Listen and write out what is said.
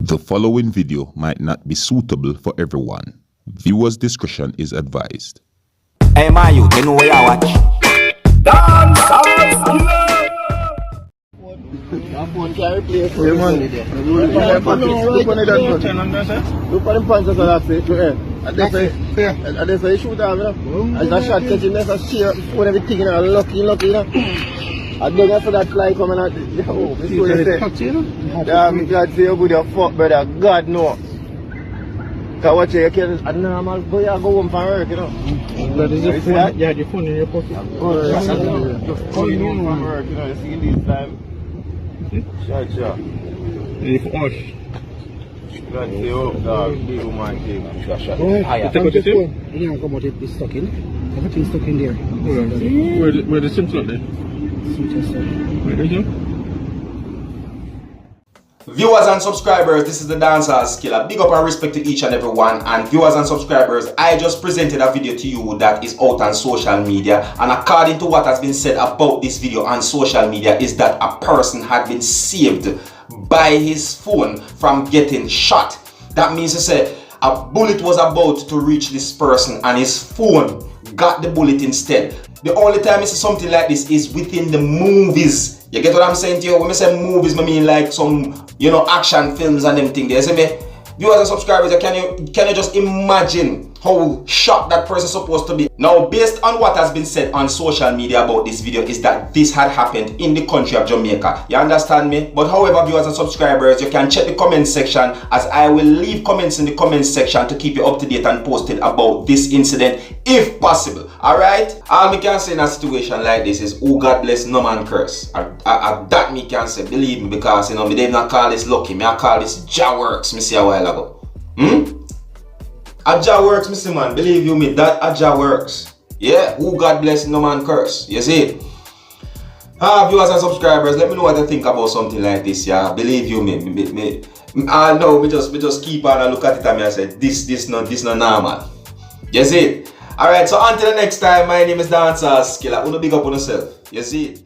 The following video might not be suitable for everyone. Viewers' discretion is advised. Hey, my youth, you know where I watch? Dancehall! That phone can replace the money there. Look on the pants of that say, and they say you shoot out, as that shot catching there, so sheer, when everything, lucky, you know. I don't know for that fly coming out. Oh, this is what they say. Yeah, me God say you good your fuck, brother. God no. Cause watch you can a normal boy go home from work, you know. But is your phone? Yeah, the phone in your pocket. Oh, yeah. Just coming home from work, you know. You see this time. Sure. If Osh. God say oh, dog, big woman came. You take out the phone? You can't come out with this stuck in. Everything's stuck in there. Where the SIM slot then? Viewers and subscribers, this is the Seriousskilla. Big up and respect to each and every one. And viewers and subscribers, I just presented a video to you that is out on social media, and according to what has been said about this video on social media is that a person had been saved by his phone from getting shot. That means to say a bullet was about to reach this person and his phone got the bullet instead. The only time you see something like this is within the movies. You get what I'm saying to you? When I say movies, I mean like some, action films and them things. You see me? Viewers and subscribers, can you just imagine how shocked that person is supposed to be? Now, based on what has been said on social media about this video is that this had happened in the country of Jamaica. You understand me? But however, viewers and subscribers, you can check the comment section, as I will leave comments in the comment section to keep you up to date and posted about this incident if possible. Alright? All me can say in a situation like this is, oh God bless, no man curse. That me can say, believe me, because me did not call this lucky, me I call this Jah works, me see a while ago. Jah works, Mr. Man, believe you me, that Jah works. Yeah, who God bless, no man curse. You see? Viewers and subscribers, let me know what you think about something like this, yeah. Believe you me, I know, me just keep on and look at it and I say, this not normal. You see? Alright, so until the next time, my name is Seriousskilla. Uno big up on yourself. You see?